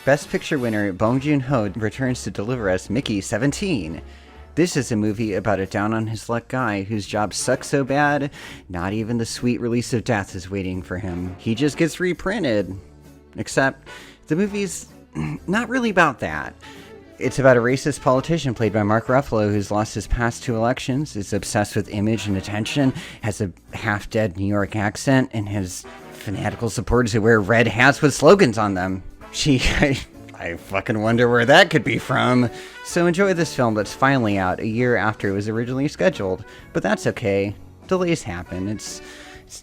Best Picture winner Bong Joon-Ho returns to deliver us Mickey 17. This is a movie about a down-on-his-luck guy whose job sucks so bad, not even the sweet release of death is waiting for him. He just gets reprinted. Except, the movie's not really about that. It's about a racist politician played by Mark Ruffalo who's lost his past 2 elections, is obsessed with image and attention, has a half-dead New York accent, and has fanatical supporters who wear red hats with slogans on them. I fucking wonder where that could be from. So enjoy this film that's finally out a year after it was originally scheduled. But that's okay. Delays happen. It's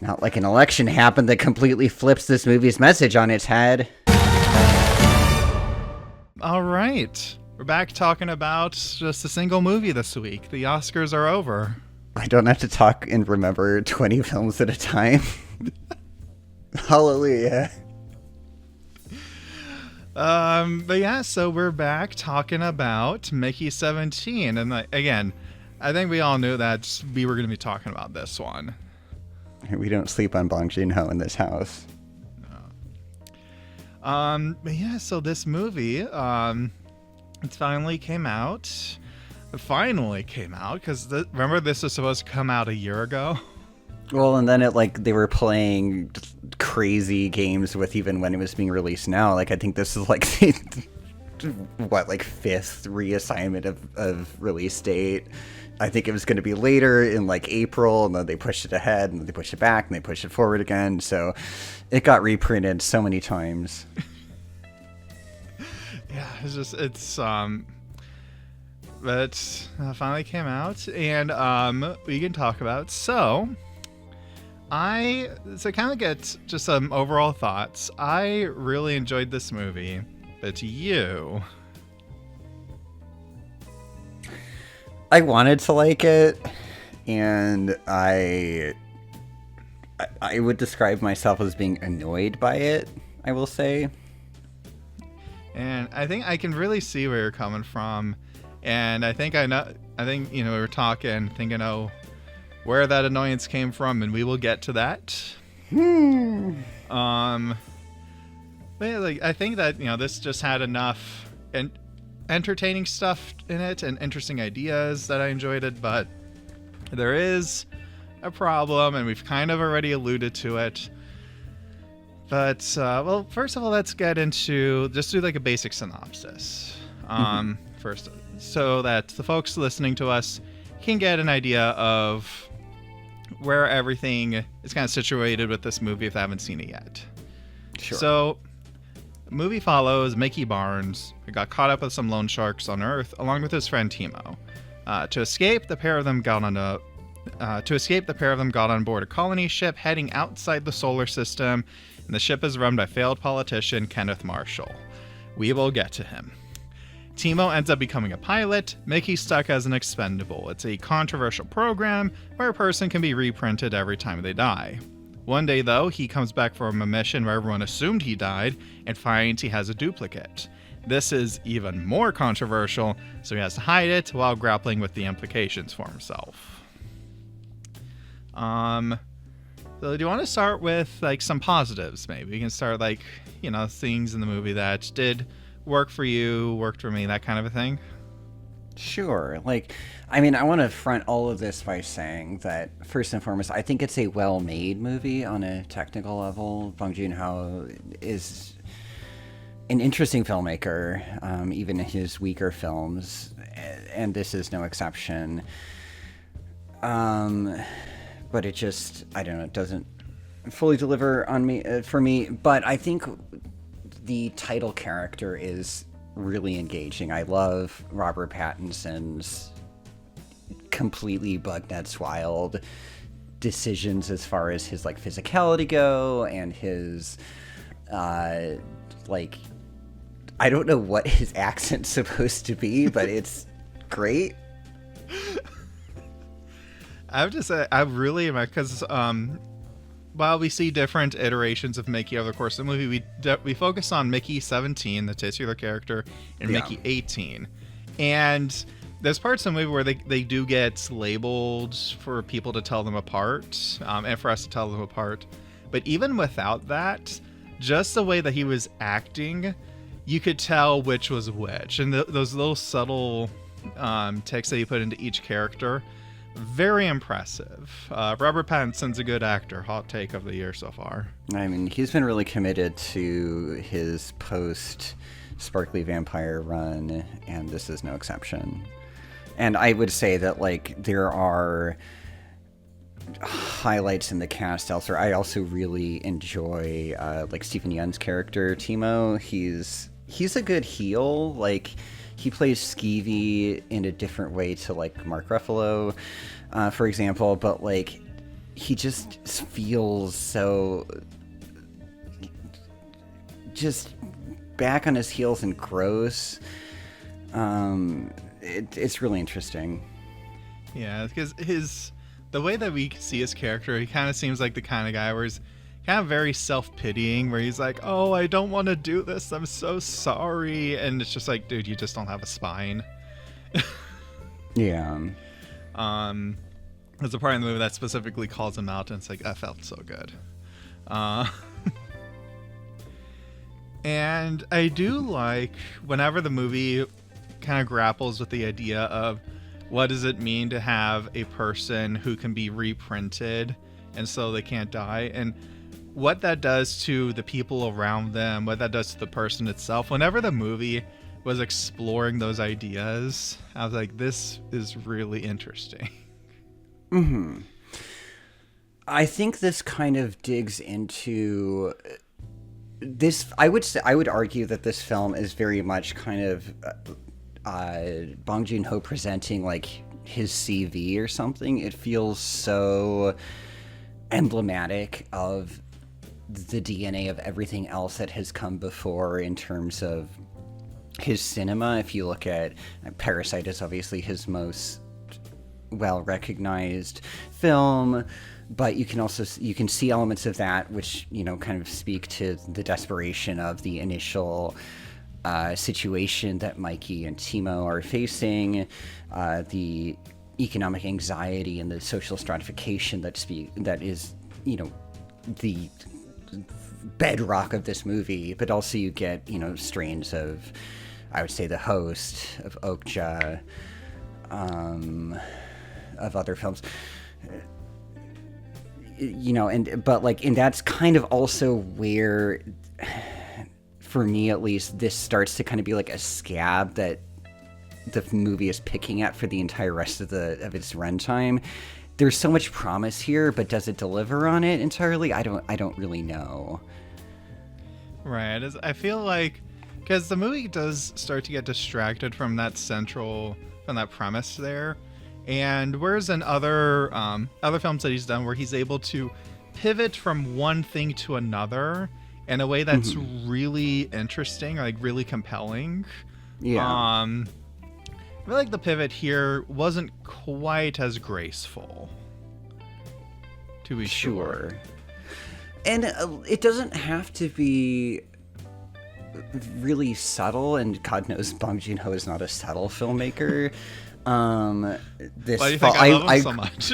not like an election happened that completely flips this movie's message on its head. All right. We're back talking about just a single movie this week. The Oscars are over. I don't have to talk and remember 20 films at a time. Hallelujah. But yeah, so we're back talking about Mickey 17. And again, I think we all knew that we were going to be talking about this one. We don't sleep on Bong Joon-Ho in this house. No. But yeah, so this movie, it finally came out. It finally came out because remember this was supposed to come out a year ago. Well, and then they were playing crazy games with even when it was being released now. Like, I think this is like the, 5th reassignment of release date. I think it was going to be later in like April, and then they pushed it ahead, and then they pushed it back, and they pushed it forward again. So it got reprinted so many times. Yeah, but finally came out, and we can talk about. So kind of get just some overall thoughts. I really enjoyed this movie, but you? I wanted to like it, and I would describe myself as being annoyed by it, I will say. And I think I can really see where you're coming from, and I think we were talking, thinking, oh, where that annoyance came from, and we will get to that. But yeah, I think that this just had enough entertaining stuff in it and interesting ideas that I enjoyed it, but there is a problem, and we've kind of already alluded to it. But well, first of all, let's get into just do like a basic synopsis first, so that the folks listening to us can get an idea of where everything is kind of situated with this movie if they haven't seen it yet. Sure. So, the movie follows Mickey Barnes, who got caught up with some loan sharks on Earth, along with his friend Timo. To escape, the pair of them got on board a colony ship heading outside the solar system, and the ship is run by failed politician Kenneth Marshall. We will get to him. Timo ends up becoming a pilot. Mickey's stuck as an expendable. It's a controversial program where a person can be reprinted every time they die. One day, though, he comes back from a mission where everyone assumed he died and finds he has a duplicate. This is even more controversial, so he has to hide it while grappling with the implications for himself. So do you want to start with like some positives? Maybe we can start things in the movie that did work for you, worked for me, that kind of a thing. Sure. I want to front all of this by saying that, first and foremost, I think it's a well-made movie on a technical level. Bong Joon-Ho is an interesting filmmaker, even in his weaker films, and this is no exception. But it just, I don't know, it doesn't fully deliver on me for me. But I think the title character is really engaging. I love Robert Pattinson's completely bug-nuts wild decisions as far as his physicality go, and his I don't know what his accent's supposed to be, but it's great. I have to say, I really am, because while we see different iterations of Mickey over the course of the movie, we focus on Mickey 17, the titular character, and Mickey 18. And there's parts of the movie where they do get labeled for people to tell them apart, and for us to tell them apart. But even without that, just the way that he was acting, you could tell which was which, and those little subtle ticks that you put into each character, very impressive. Robert Pattinson's a good actor. Hot take of the year so far. I mean, he's been really committed to his post Sparkly Vampire run, and this is no exception. And I would say that, like, there are highlights in the cast elsewhere. I also really enjoy like Stephen Yeun's character Timo. He's a good heel. Like, he plays skeevy in a different way to like Mark Ruffalo, for example, but like he just feels so just back on his heels and gross. It's really interesting. Yeah, because the way that we see his character, he kind of seems like the kind of guy where he's kind of very self-pitying, where he's like, oh, I don't want to do this, I'm so sorry. And it's just like, dude, you just don't have a spine. Yeah. There's a part in the movie that specifically calls him out, and it's like, I felt so good. And I do like whenever the movie kind of grapples with the idea of what does it mean to have a person who can be reprinted and so they can't die, and what that does to the people around them, what that does to the person itself. Whenever the movie was exploring those ideas, I was like, this is really interesting. Mm-hmm. I think this kind of digs into this. I would argue that this film is very much kind of Bong Joon-Ho presenting like his CV or something. It feels so emblematic of the DNA of everything else that has come before in terms of his cinema. If you look at Parasite, is obviously his most well recognized film, but you can see elements of that which, you know, kind of speak to the desperation of the initial situation that Mikey and Timo are facing, the economic anxiety and the social stratification that is, you know, the bedrock of this movie. But also you get, you know, strains of, I would say, The Host, of Okja, of other films, you know, and that's kind of also where, for me at least, this starts to kind of be like a scab that the movie is picking at for the entire rest of its runtime. There's so much promise here, but does it deliver on it entirely? I don't really know. Right. I feel like, because the movie does start to get distracted from that premise there. And whereas in other films that he's done, where he's able to pivot from one thing to another in a way that's really interesting, like really compelling. Yeah. I feel like the pivot here wasn't quite as graceful, to be sure. And it doesn't have to be really subtle, and God knows Bong Joon-Ho is not a subtle filmmaker. Why do you think I love him so much?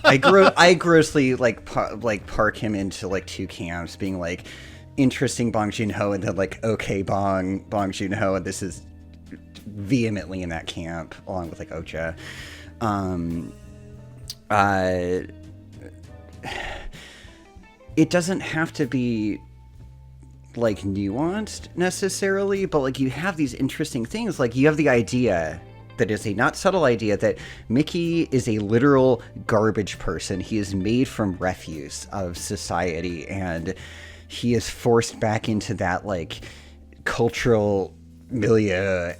I grossly park him into like two camps, being like interesting Bong Joon-Ho and then like okay Bong Joon-Ho, and this is vehemently in that camp along with like Okja. It doesn't have to be like nuanced necessarily, but like you have these interesting things. Like you have the idea that is a not subtle idea that Mickey is a literal garbage person. He is made from refuse of society, and he is forced back into that like cultural milieu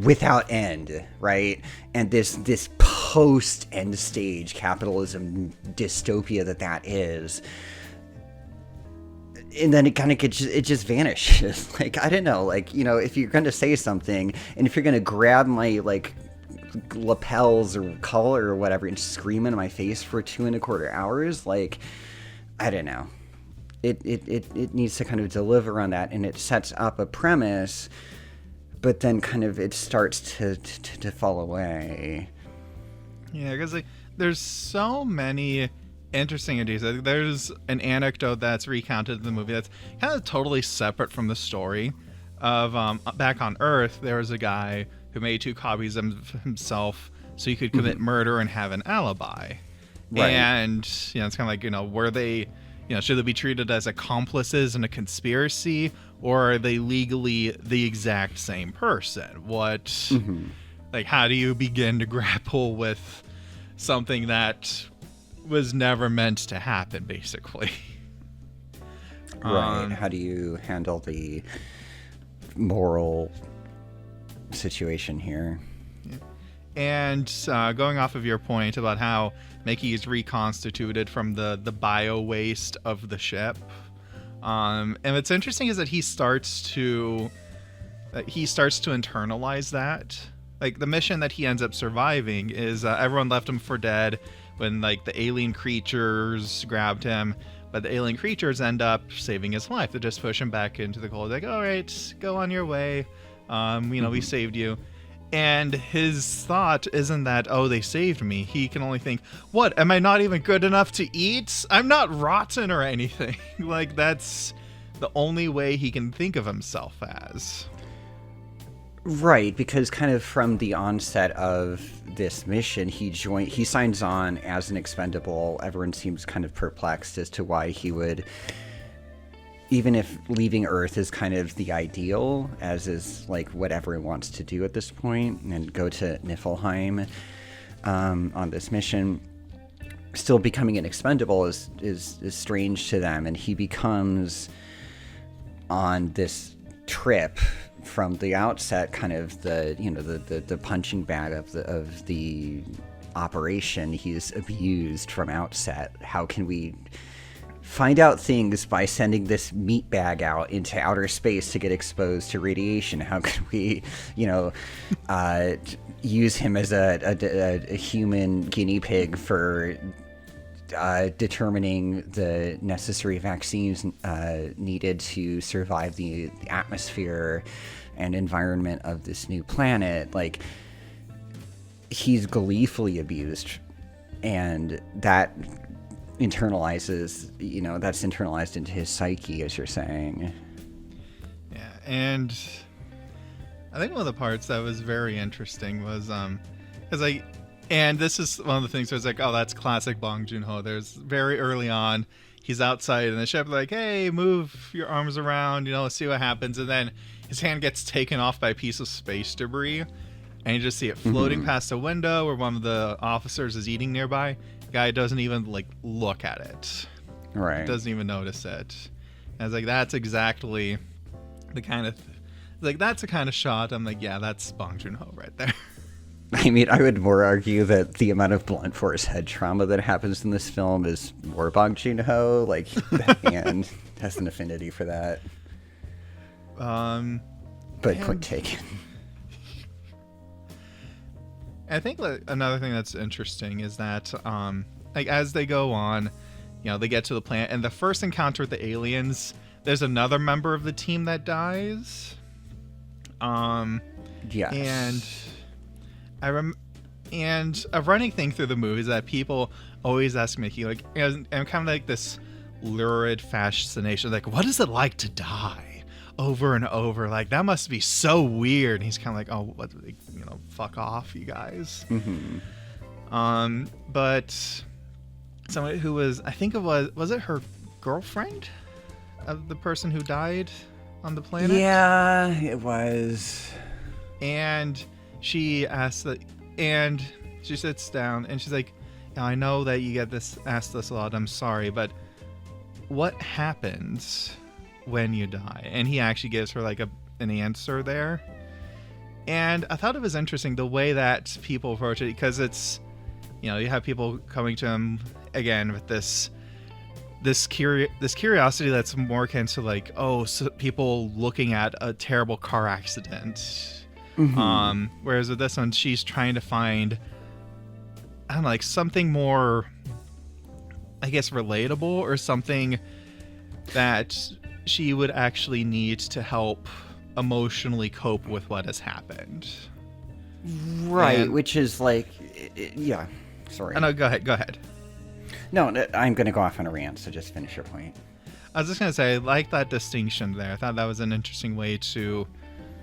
without end, right? And this post end stage capitalism dystopia that is, and then it kind of just vanishes. Like, I don't know, like, you know, if you're going to say something, and if you're going to grab my like lapels or collar or whatever and scream in my face for 2.25 hours, like, I don't know. It needs to kind of deliver on that, and it sets up a premise, but then kind of it starts to fall away. Yeah, because like, there's so many interesting ideas. There's an anecdote that's recounted in the movie that's kind of totally separate from the story, of back on Earth, there was a guy who made 2 copies of himself so he could commit murder and have an alibi. Right. And it's kind of like, were they, should they be treated as accomplices in a conspiracy, or are they legally the exact same person? Like, how do you begin to grapple with something that was never meant to happen, basically? Right. How do you handle the moral situation here? And going off of your point about how Mickey is reconstituted from the bio waste of the ship, and what's interesting is that he starts to internalize that. Like, the mission that he ends up surviving is everyone left him for dead when, like, the alien creatures grabbed him, but the alien creatures end up saving his life. They just push him back into the cold, like, all right, go on your way. We saved you. And his thought isn't that, oh, they saved me. He can only think, what, am I not even good enough to eat? I'm not rotten or anything. Like, that's the only way he can think of himself as. Right, because kind of from the onset of this mission, he signs on as an expendable. Everyone seems kind of perplexed as to why he would, even if leaving Earth is kind of the ideal, as is like what everyone wants to do at this point, and go to Niflheim on this mission, still becoming an expendable is strange to them, and he becomes on this trip from the outset kind of the punching bag of the operation. He's abused from outset. How can we find out things by sending this meat bag out into outer space to get exposed to radiation? How can we use him as a human guinea pig for determining the necessary vaccines needed to survive the atmosphere and environment of this new planet? Like, he's gleefully abused, and that internalizes, that's internalized into his psyche, as you're saying. Yeah, and I think one of the parts that was very interesting was because and this is one of the things where it's like, oh, that's classic Bong Joon-Ho. There's very early on, he's outside in the ship, like, hey, move your arms around, let's see what happens. And then his hand gets taken off by a piece of space debris, and you just see it floating past a window where one of the officers is eating nearby. The guy doesn't even, look at it. Right. Doesn't even notice it. And I was like, that's exactly the kind of, that's the kind of shot. I'm like, yeah, that's Bong Joon-Ho right there. I mean, I would more argue that the amount of blunt force head trauma that happens in this film is more Bong Joon-Ho. Like, that hand has an affinity for that. But point taken. I think another thing that's interesting is that, as they go on, they get to the planet, and the first encounter with the aliens, there's another member of the team that dies. Yes. And a running thing through the movie is that people always ask Mickey, and kind of like this lurid fascination, like, what is it like to die over and over? Like, that must be so weird. And he's kind of like, oh, what, fuck off, you guys. But someone who was, I think it was it her girlfriend of the person who died on the planet? Yeah, it was. And she asks and she sits down and she's like, I know that you get asked this a lot, I'm sorry, but what happens when you die? And he actually gives her an answer there. And I thought it was interesting the way that people approach it, because it's, you have people coming to him again with this curiosity that's more akin to so people looking at a terrible car accident. Whereas with this one, she's trying to find, I don't know, something more, I guess, relatable, or something that she would actually need to help emotionally cope with what has happened. Right, which is yeah. Sorry. No, go ahead. No, I'm going to go off on a rant, so just finish your point. I was just gonna say, I like that distinction there. I thought that was an interesting way to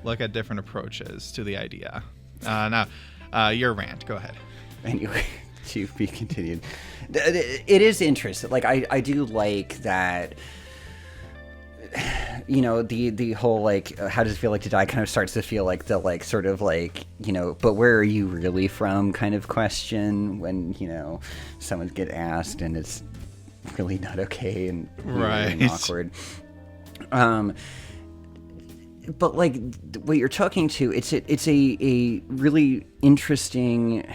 look at different approaches to the idea. Now, your rant. Go ahead. Anyway, to be continued. It is interesting. Like, I do like that. You know, the whole, like, how does it feel like to die kind of starts to feel like the, like, sort of like, you know, but where are you really from kind of question when, you know, someone get asked and it's really not okay and right. and awkward. But like what you're talking to, it's a really interesting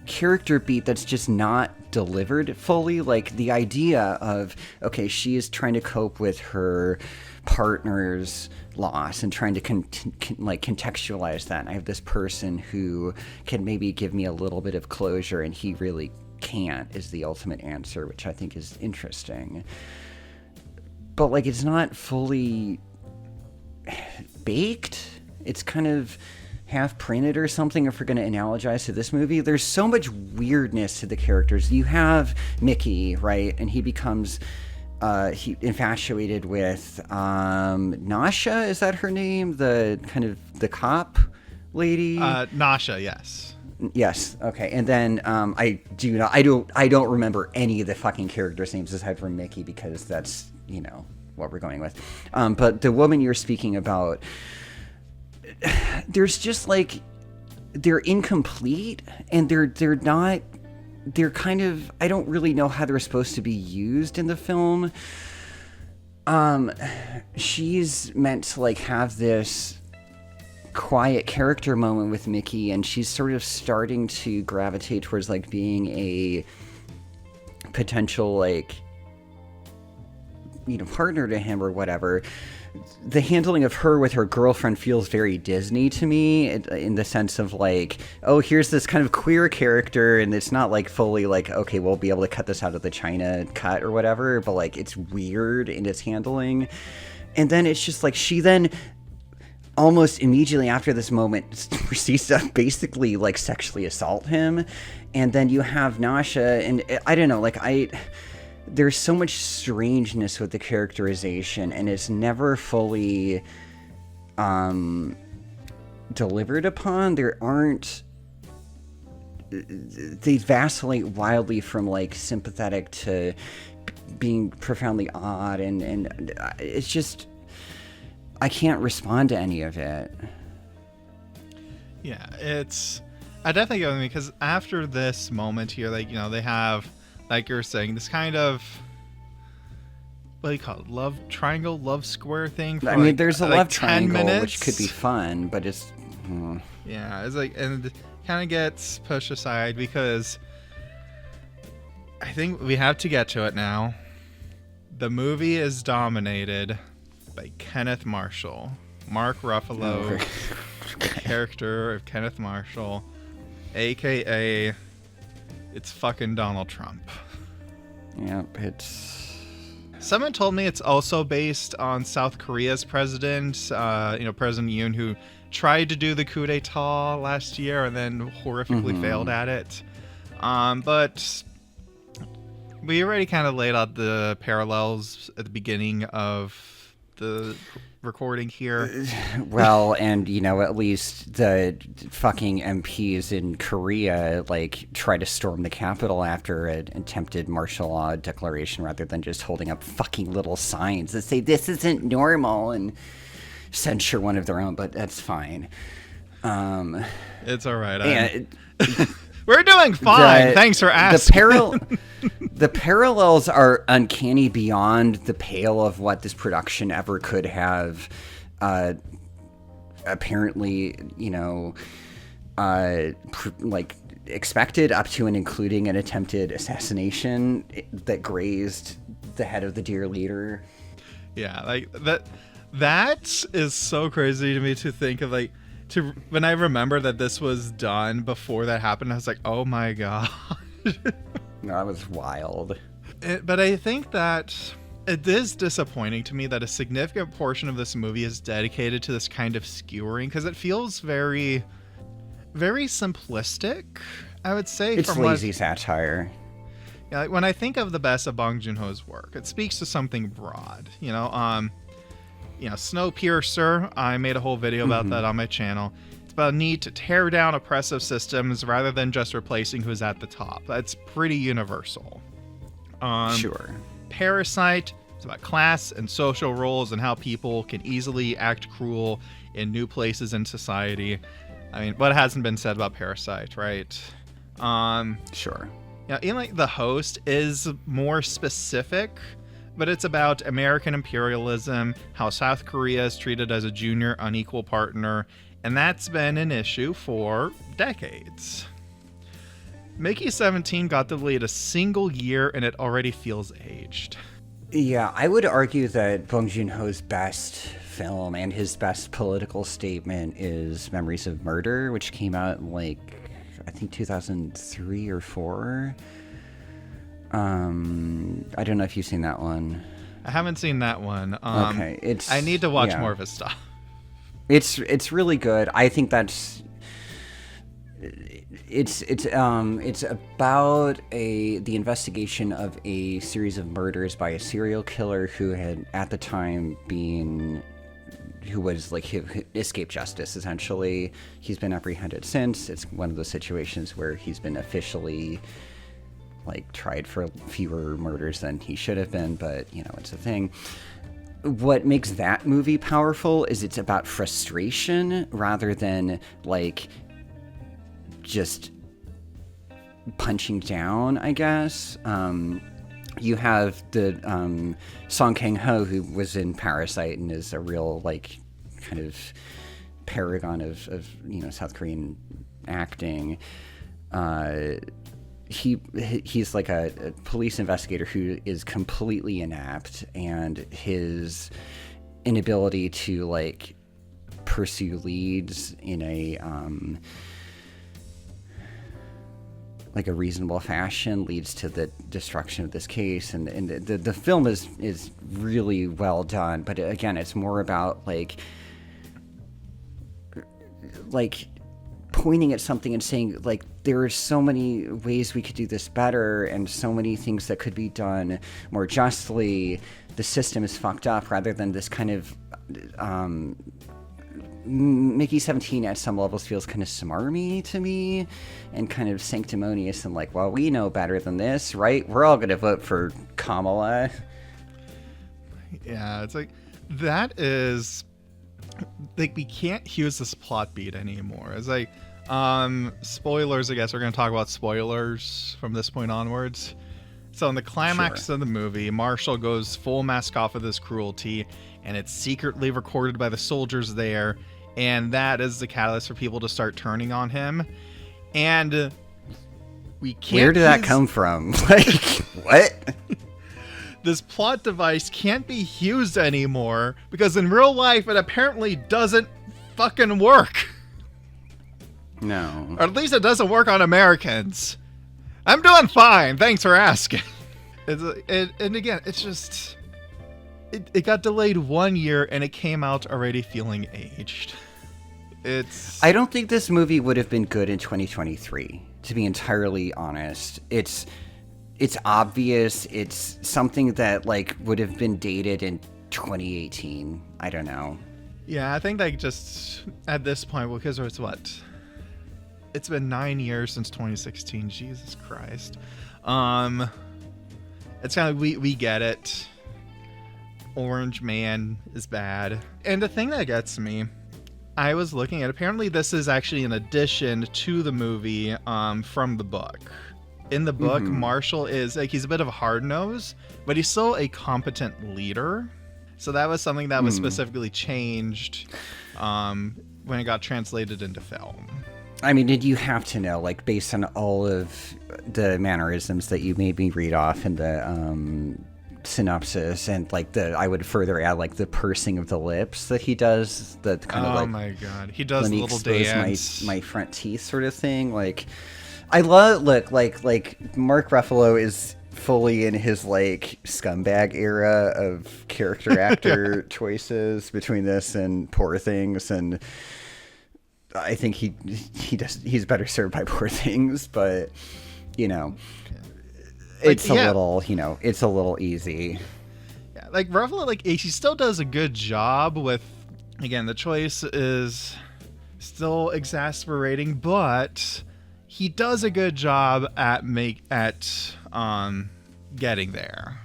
character beat that's just not delivered fully. Like the idea of, okay, she is trying to cope with her partner's loss and trying to contextualize that. And I have this person who can maybe give me a little bit of closure, and he really can't, is the ultimate answer, which I think is interesting. But like, it's not fully baked. It's kind of half printed or something, if we're going to analogize to this movie. There's so much weirdness to the characters. You have Mickey, right? And he becomes infatuated with Nasha, is that her name? The kind of the cop lady? Nasha, yes. Yes. Okay. And then I don't remember any of the fucking characters' names aside from Mickey, because that's, you know, what we're going with. But the woman you're speaking about, there's just like, they're incomplete, and they're kind of, I don't really know how they're supposed to be used in the film. She's meant to like have this quiet character moment with Mickey, and she's sort of starting to gravitate towards like being a potential, like, you know, partner to him or whatever. The handling of her with her girlfriend feels very Disney to me, in the sense of like, oh, here's this kind of queer character, and it's not like fully like, okay, we'll be able to cut this out of the China cut or whatever, but like, it's weird in its handling. And then it's just like, she then almost immediately after this moment proceeds to basically like sexually assault him. And then you have Nasha, and I don't know, like, there's so much strangeness with the characterization, and it's never fully delivered upon. They vacillate wildly from like sympathetic to being profoundly odd, and it's just, I can't respond to any of it. Yeah, I definitely go with me, because after this moment here, like, you know, they have, like you're saying, this kind of, what do you call it, love triangle, love square thing for, I mean, there's a like love 10 triangle, minutes. which could be fun, but it's yeah, it's like, and it kind of gets pushed aside, because I think we have to get to it now. The movie is dominated by Kenneth Marshall, Mark Ruffalo, character of Kenneth Marshall, aka it's fucking Donald Trump. Yep, it's... Someone told me it's also based on South Korea's president, President Yeun, who tried to do the coup d'etat last year and then horrifically failed at it. But we already kind of laid out the parallels at the beginning of the recording here. Well, and you know, at least the fucking MPs in Korea like try to storm the Capitol after an attempted martial law declaration, rather than just holding up fucking little signs that say this isn't normal and censure one of their own. But that's fine. It's all right. We're doing fine. Thanks for asking. The parallels are uncanny beyond the pale of what this production ever could have apparently, you know, expected, up to and including an attempted assassination that grazed the head of the dear leader. Yeah, like that is so crazy to me to think of, like, when I remember that this was done before that happened, I was like, oh my god. That was wild. But I think that it is disappointing to me that a significant portion of this movie is dedicated to this kind of skewering, because it feels very, very simplistic, I would say. It's lazy satire. Yeah, like when I think of the best of Bong Joon-ho's work, it speaks to something broad. Snowpiercer. I made a whole video about that on my channel. It's about a need to tear down oppressive systems rather than just replacing who's at the top. That's pretty universal. Sure. Parasite. It's about class and social roles and how people can easily act cruel in new places in society. I mean, what hasn't been said about Parasite, right? Sure. Yeah, even like The Host is more specific, but it's about American imperialism, how South Korea is treated as a junior unequal partner, and that's been an issue for decades. Mickey 17 got delayed a single year and it already feels aged. Yeah, I would argue that Bong Joon-ho's best film and his best political statement is Memories of Murder, which came out in I think 2003 or 4. I don't know if you've seen that one. I haven't seen that one. Okay, I need to watch more of his stuff. It's really good. I think that's it's about the investigation of a series of murders by a serial killer who had at the time who was he escaped justice, essentially. He's been apprehended since. It's one of those situations where he's been officially tried for fewer murders than he should have been, but it's a thing. What makes that movie powerful is it's about frustration rather than just punching down, I guess. You have the Song Kang-ho, who was in Parasite and is a real kind of paragon of South Korean acting. He's like a police investigator who is completely inept, and his inability to pursue leads in a a reasonable fashion leads to the destruction of this case. And the film is really well done, but again, it's more about pointing at something and saying there are so many ways we could do this better and so many things that could be done more justly. The system is fucked up, rather than this kind of Mickey 17 at some levels feels kind of smarmy to me and kind of sanctimonious and well, we know better than this, right? We're all going to vote for Kamala. Yeah, it's that is we can't use this plot beat anymore. It's spoilers, I guess we're going to talk about spoilers from this point onwards. So in the climax of the movie, Marshall goes full mask off of this cruelty, and it's secretly recorded by the soldiers there, and that is the catalyst for people to start turning on him. And we can't... Where did that come from? What? This plot device can't be used anymore, because in real life it apparently doesn't fucking work. No. Or at least it doesn't work on Americans. I'm doing fine. Thanks for asking. And again, it's just... It got delayed 1 year, and it came out already feeling aged. I don't think this movie would have been good in 2023, to be entirely honest. It's obvious. It's something that would have been dated in 2018. I don't know. Yeah, I think just at this point, because it's what? It's been 9 years since 2016. Jesus Christ. It's kind of we get it. Orange Man is bad. And the thing that gets me, I was looking at, apparently this is actually an addition to the movie from the book. In the book, Marshall is he's a bit of a hard nose, but he's still a competent leader. So that was something that was specifically changed when it got translated into film. I mean, did you have to know, based on all of the mannerisms that you made me read off in the synopsis, and I would further add the pursing of the lips that he does, the kind of oh my god, he does the little dance, my front teeth sort of thing. I love Mark Ruffalo is fully in his scumbag era of character actor choices between this and Poor Things, and I think he's better served by Poor Things, but it's a little, it's a little easy. Yeah, like Ruffalo, like he still does a good job with. Again, the choice is still exasperating, but he does a good job at getting there.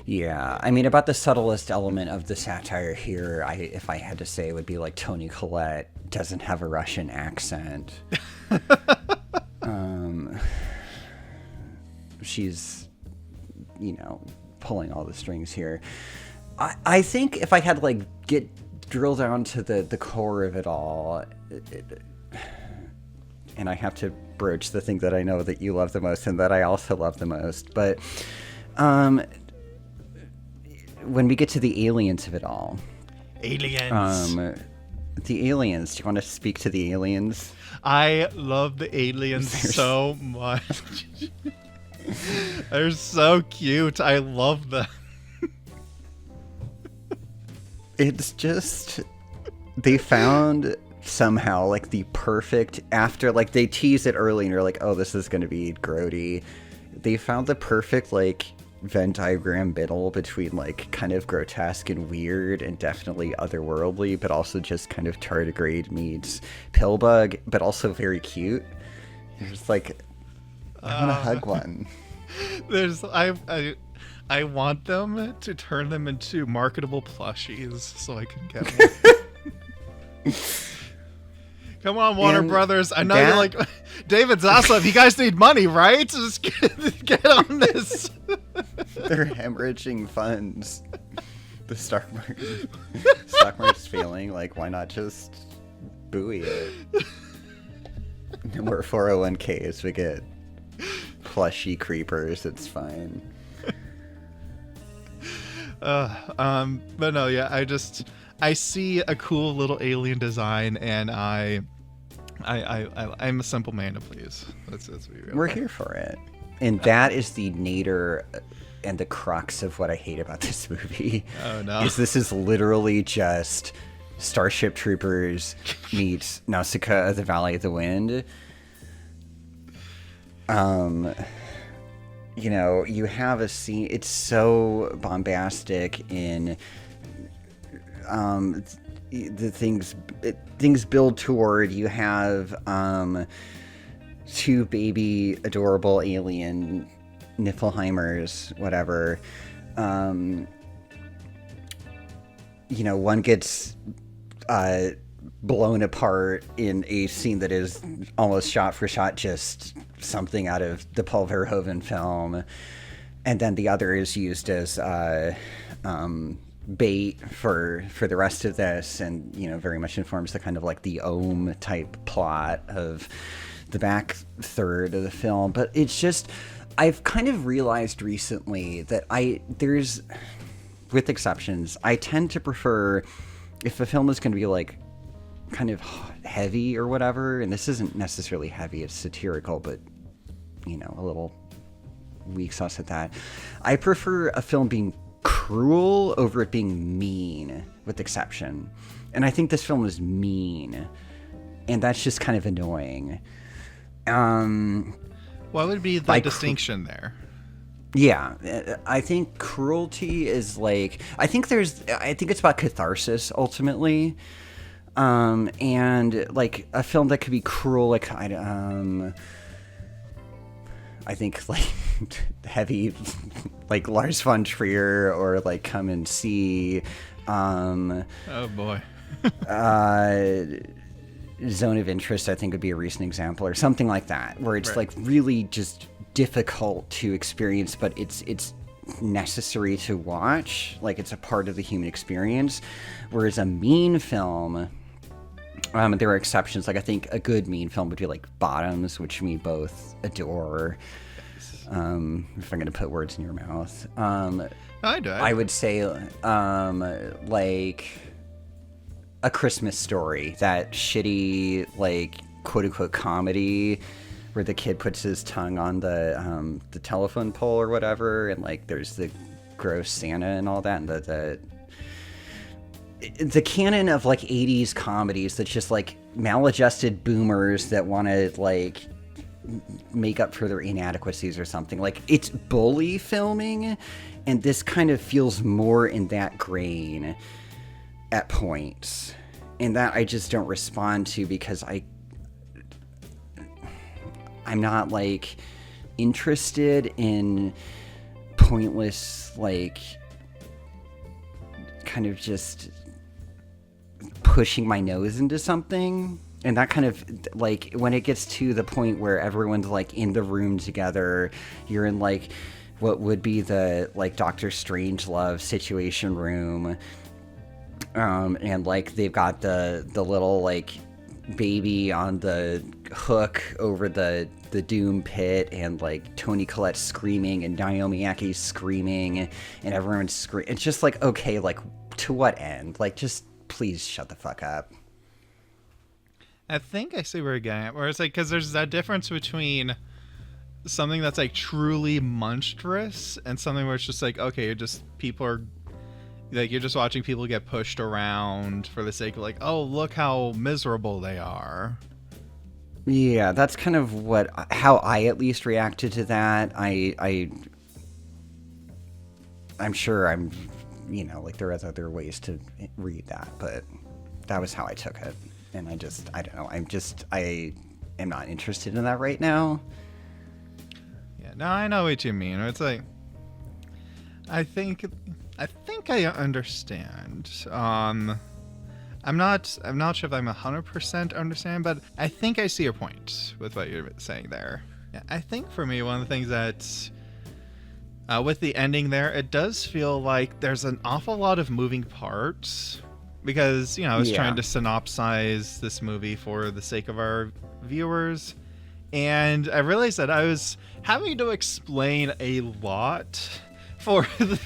Yeah, I mean, about the subtlest element of the satire here, if I had to say, it would be like Toni Collette doesn't have a Russian accent. She's, pulling all the strings here. I think if I had to drill down to the core of it all, and I have to broach the thing that I know that you love the most and that I also love the most, but when we get to the aliens of it all. Aliens. The aliens. Do you want to speak to the aliens? I love the aliens so much. They're so cute. I love them. It's just, they found somehow the perfect, after they tease it early and you're like, oh, this is going to be grody. They found the perfect Venn diagram middle between kind of grotesque and weird and definitely otherworldly, but also just kind of tardigrade meets pillbug, but also very cute. There's I want to hug one. There's I want them to turn them into marketable plushies so I can get one. Come on, Warner Brothers. I know you're like, David Zaslav, you guys need money, right? Just get on this. They're hemorrhaging funds. The stock market's failing. Why not just buoy it? No more 401ks. We get plushy creepers. It's fine. But no, yeah, I see a cool little alien design, and I'm a simple man to please. Let's be real. We're here for it, and that is the nadir and the crux of what I hate about this movie. Oh no! This is literally just Starship Troopers meets Nausicaa of the Valley of the Wind. You have a scene, it's so bombastic in the things build toward, you have two baby adorable alien Niflheimers, whatever. One gets blown apart in a scene that is almost shot for shot just something out of the Paul Verhoeven film, and then the other is used as bait for the rest of this, and very much informs the kind of the Ohm type plot of the back third of the film. But it's just, I've kind of realized recently that there's, with exceptions, I tend to prefer, if a film is going to be kind of heavy or whatever, and this isn't necessarily heavy, it's satirical, but a little weak sauce at that, I prefer a film being cruel over it being mean, with exception. And I think this film is mean, and that's just kind of annoying. What would be the distinction there? Yeah, I think cruelty is I think it's about catharsis ultimately. And a film that could be cruel, I think heavy, Lars von Trier, or Come and See. Oh boy. Zone of Interest, I think, would be a recent example, or something like that, where it's really just difficult to experience, but it's necessary to watch. It's a part of the human experience. Whereas a mean film, there are exceptions. I think a good mean film would be Bottoms, which we both adore. If I'm going to put words in your mouth, I do. I would say A Christmas Story, that shitty quote unquote comedy where the kid puts his tongue on the telephone pole or whatever, and there's the gross Santa and all that, and the canon of 80s comedies that's just maladjusted boomers that want to make up for their inadequacies or something. Like, it's bully filming, and this kind of feels more in that grain at points. And that I just don't respond to because I'm not, like, interested in pointless, like, kind of just pushing my nose into something. And that kind of, like, when it gets to the point where everyone's, like, in the room together, you're in, like, what would be the, like, Doctor Strangelove situation room, and, like, they've got the little, like, baby on the hook over the doom pit, and, like, Toni Collette screaming, and Naomi Ackie screaming, and everyone's screaming. It's just, like, okay, like, to what end? Like, just please shut the fuck up. I think I see where you're getting at, where it's like, because there's that difference between something that's like truly monstrous and something where it's just like, okay, you're just watching people get pushed around for the sake of, like, oh, look how miserable they are. Yeah, that's kind of how I at least reacted to that. I'm sure like, there are other ways to read that, but that was how I took it. And I don't know. I am not interested in that right now. Yeah, no, I know what you mean. It's like, I think I understand. I'm not sure if I'm 100% understand, but I think I see your point with what you're saying there. Yeah, I think for me, one of the things that with the ending there, it does feel like there's an awful lot of moving parts. Because, I was trying to synopsize this movie for the sake of our viewers. And I realized that I was having to explain a lot for the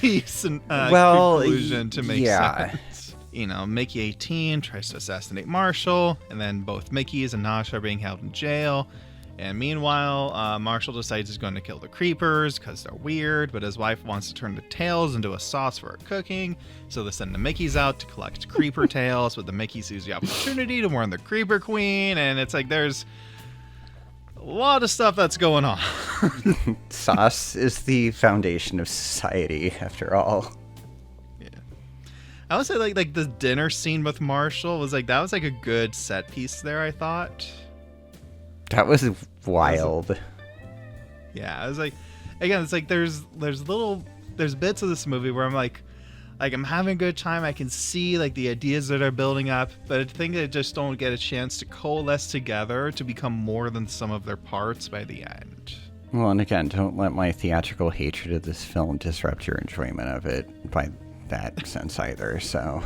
conclusion to make sense. Mickey 18 tries to assassinate Marshall. And then both Mickey's and Nash are being held in jail. And meanwhile, Marshall decides he's going to kill the creepers because they're weird, but his wife wants to turn the tails into a sauce for her cooking, so they send the Mickeys out to collect creeper tails, but the Mickeys use the opportunity to warn the Creeper Queen, and it's like there's a lot of stuff that's going on. Sauce is the foundation of society, after all. Yeah. I would say like the dinner scene with Marshall was like a good set piece there, I thought. That was wild. Yeah, I was like, again, it's like there's bits of this movie where I'm like I'm having a good time. I can see like the ideas that are building up, but I think they just don't get a chance to coalesce together to become more than some of their parts by the end. Well, and again, don't let my theatrical hatred of this film disrupt your enjoyment of it by that sense either. So.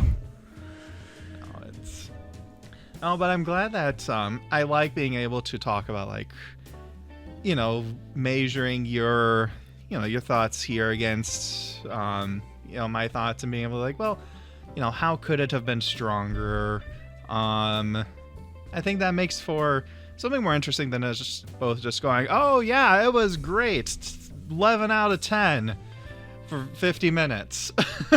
Oh, but I'm glad that I like being able to talk about, like, measuring your thoughts here against, my thoughts, and being able to, like, well, how could it have been stronger? I think that makes for something more interesting than us just going, oh yeah, it was great, 11 out of 10 for 50 minutes.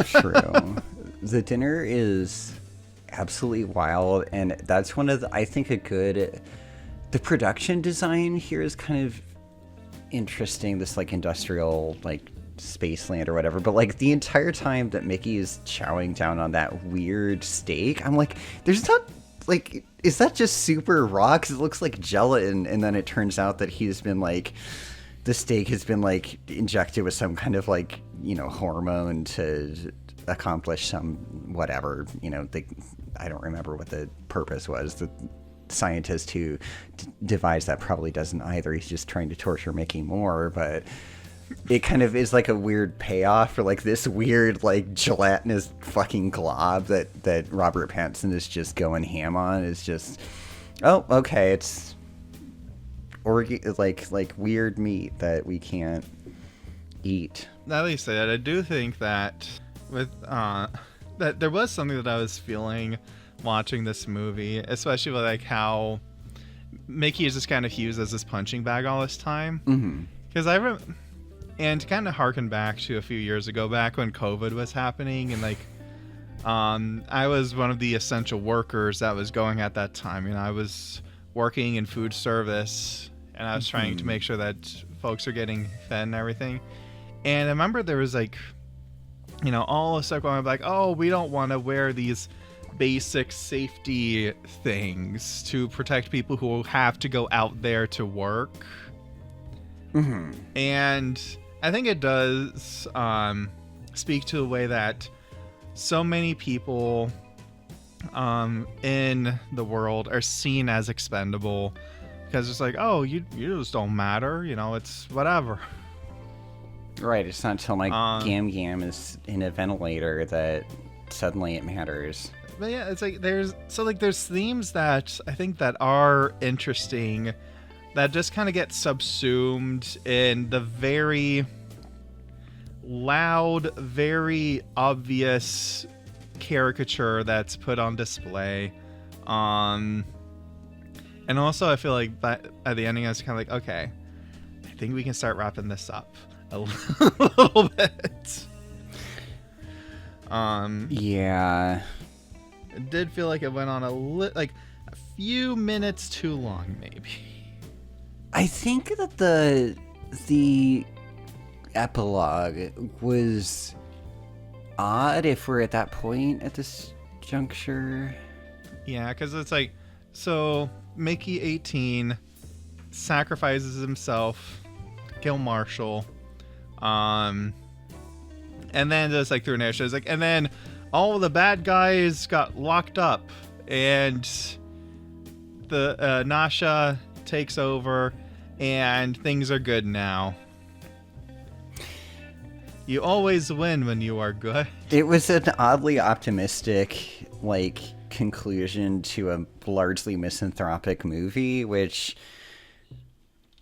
True. The dinner is absolutely wild, and that's one of the production design here is kind of interesting, this like industrial like spaceland or whatever, but like the entire time that Mickey is chowing down on that weird steak, I'm like, there's not, like, is that just super raw? Because it looks like gelatin, and then it turns out that he's been like, the steak has been like injected with some kind of like, hormone to accomplish some whatever, I don't remember what the purpose was. The scientist who devised that probably doesn't either. He's just trying to torture Mickey more, but it kind of is like a weird payoff for like this weird like gelatinous fucking glob that Robert Pattinson is just going ham on. Is just, oh, okay, it's like weird meat that we can't eat. Now that you say that, I do think that with that there was something that I was feeling watching this movie, especially with like how Mickey is just kind of used as this punching bag all this time. Because and to kind of harken back to a few years ago, back when COVID was happening, and like I was one of the essential workers that was going at that time. I was working in food service, and I was trying to make sure that folks are getting fed and everything. And I remember there was like, you know, all the stuff going like, oh, we don't want to wear these basic safety things to protect people who have to go out there to work. And I think it does speak to the way that so many people in the world are seen as expendable, because it's like, oh, you just don't matter, you know, it's whatever. Right, it's not until my Gam Gam is in a ventilator that suddenly it matters. But yeah, it's like there's themes that I think that are interesting that just kind of get subsumed in the very loud, very obvious caricature that's put on display. And also I feel like that at the ending I was kind of like, okay, I think we can start wrapping this up a little bit. Yeah. It did feel like it went on a few minutes too long, maybe. I think that the epilogue was odd if we're at that point at this juncture. Yeah, because it's like, so Mickey 18 sacrifices himself, kill Marshall, and then just like through narrative, like, and then all the bad guys got locked up, and the Nasha takes over, and things are good now. You always win when you are good. It was an oddly optimistic, like, conclusion to a largely misanthropic movie, which,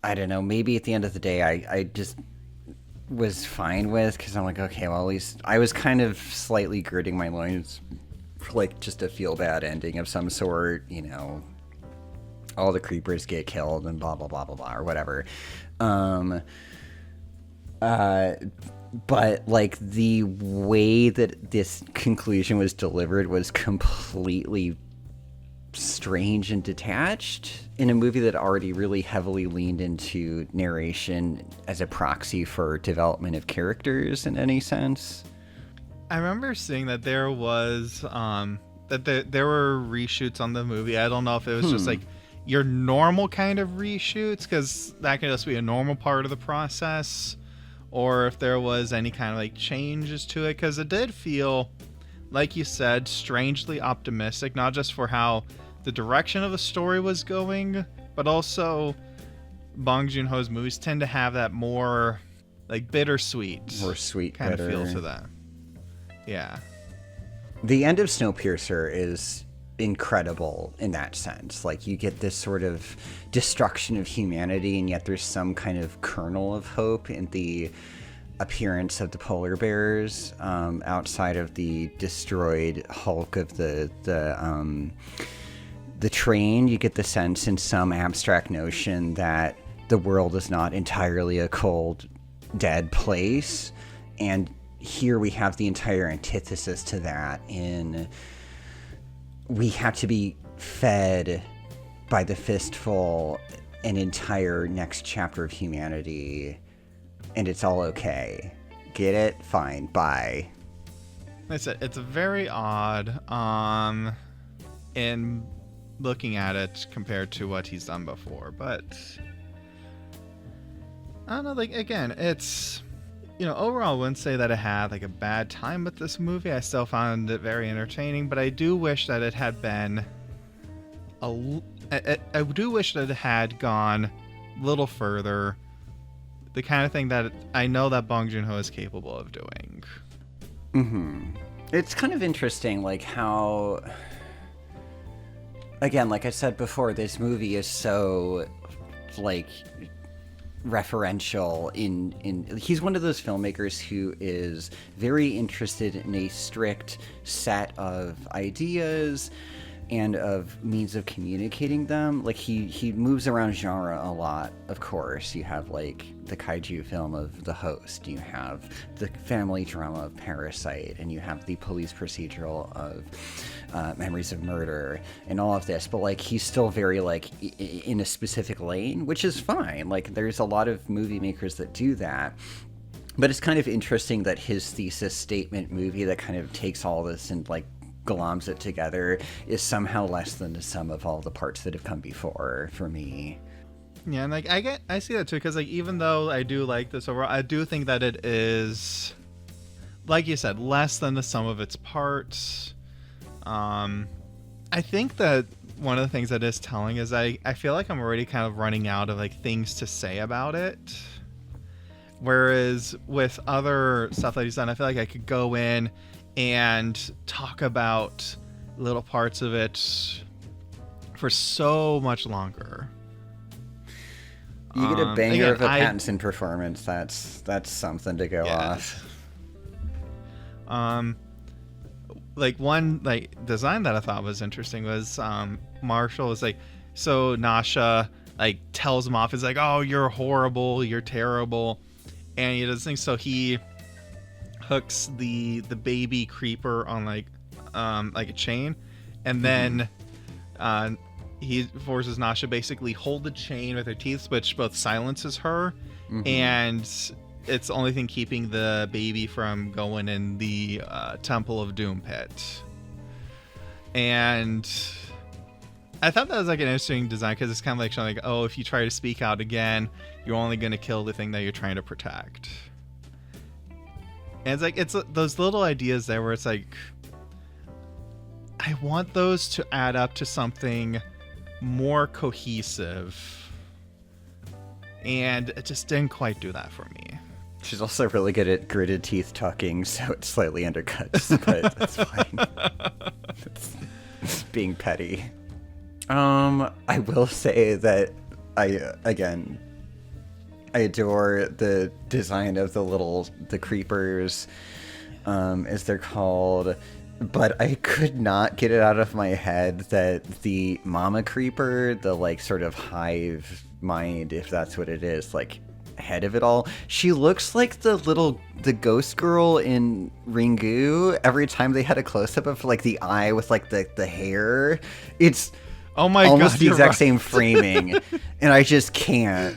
I don't know, maybe at the end of the day I just was fine with, because I'm like, okay, well, at least I was kind of slightly girding my loins for, like, just a feel-bad ending of some sort, you know, all the creepers get killed and blah, blah, blah, blah, blah, or whatever. But, like, the way that this conclusion was delivered was completely strange and detached in a movie that already really heavily leaned into narration as a proxy for development of characters in any sense. I remember seeing that there was there were reshoots on the movie. I don't know if it was just like your normal kind of reshoots, because that could just be a normal part of the process, or if there was any kind of like changes to it, because it did feel, like you said, strangely optimistic, not just for how the direction of the story was going, but also Bong Joon-Ho's movies tend to have that more like bittersweet, more sweet kind bitter of feel to them. Yeah. The end of Snowpiercer is incredible in that sense. Like, you get this sort of destruction of humanity, and yet there's some kind of kernel of hope in the appearance of the polar bears outside of the destroyed hulk of the train. You get the sense in some abstract notion that the world is not entirely a cold, dead place, and here we have the entire antithesis to that in we have to be fed by the fistful an entire next chapter of humanity, and it's all okay. Get it? Fine. Bye. It's very odd in looking at it compared to what he's done before, but I don't know, like, again, it's, you know, overall I wouldn't say that I had like a bad time with this movie. I still found it very entertaining, but I do wish that it had been I do wish that it had gone a little further, the kind of thing that I know that Bong Joon-Ho is capable of doing. It's kind of interesting, like, how, again, like I said before, this movie is so, like, referential in he's one of those filmmakers who is very interested in a strict set of ideas and of means of communicating them. Like he moves around genre a lot. Of course, you have like the kaiju film of The Host, you have the family drama of Parasite, and you have the police procedural of Memories of Murder, and all of this. But like he's still very like in a specific lane, which is fine. Like there's a lot of movie makers that do that. But it's kind of interesting that his thesis statement movie that kind of takes all this and like gloms it together is somehow less than the sum of all the parts that have come before for me. Yeah, and like I see that too, because like even though I do like this overall, I do think that it is, like you said, less than the sum of its parts. I think that one of the things that is telling is I feel like I'm already kind of running out of like things to say about it. Whereas with other stuff that he's done, I feel like I could go in and talk about little parts of it for so much longer. You get a banger of a Pattinson performance. That's something to go off. Like one like design that I thought was interesting was Marshall is like, so Nasha like tells him off. He's like, oh, you're horrible, you're terrible. And he does things, so he hooks the baby creeper on like a chain, and then he forces Nasha basically hold the chain with her teeth, which both silences her, and it's the only thing keeping the baby from going in the Temple of Doom pit. And I thought that was like an interesting design, because it's kind of like showing like, oh, if you try to speak out again, you're only going to kill the thing that you're trying to protect. And it's like, it's those little ideas there where it's like, I want those to add up to something more cohesive, and it just didn't quite do that for me. She's also really good at gritted teeth talking, so it slightly undercuts, but that's fine. It's being petty. I will say that I adore the design of the creepers, as they're called, but I could not get it out of my head that the mama creeper, the like sort of hive mind, if that's what it is, like head of it all, she looks like the ghost girl in Ringu. Every time they had a close-up of like the eye with like the hair, it's oh my almost God, the exact right. same framing, and I just can't.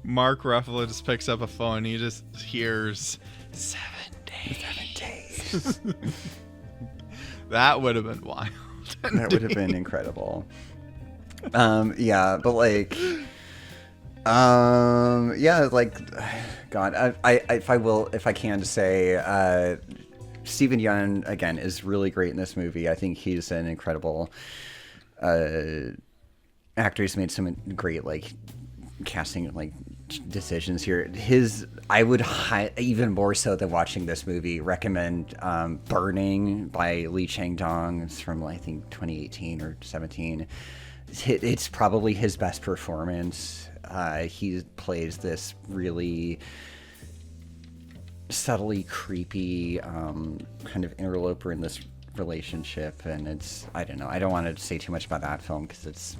Mark Ruffalo just picks up a phone and he just hears 7 days. 7 days. That would have been wild. That would have been incredible. Yeah, but like, yeah, like, God, if I can say, Steven Yeun again is really great in this movie. I think he's an incredible actor. He's made some great like casting like decisions here. I would even more so than watching this movie recommend Burning by Lee Chang-dong. It's from I think 2018 or 17. It's probably his best performance. He plays this really subtly creepy kind of interloper in this relationship, and it's, I don't know, I don't want to say too much about that film because it's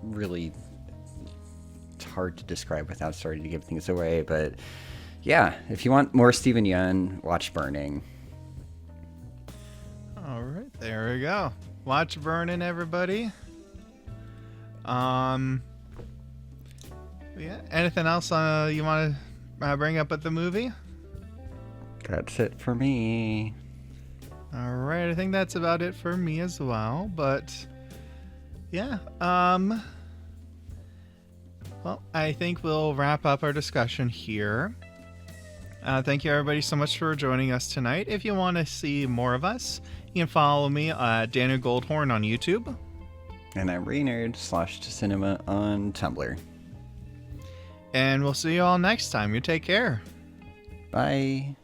really hard to describe without starting to give things away. But yeah, if you want more Steven Yeun, watch Burning. All right, there we go. Watch Burning, everybody. Yeah, anything else you want to bring up at the movie? That's it for me. All right, I think that's about it for me as well. But yeah, well, I think we'll wrap up our discussion here. Thank you, everybody, so much for joining us tonight. If you want to see more of us, you can follow me, Daniel Goldhorn, on YouTube. And I'm Reynard /cinema on Tumblr. And we'll see you all next time. You take care. Bye.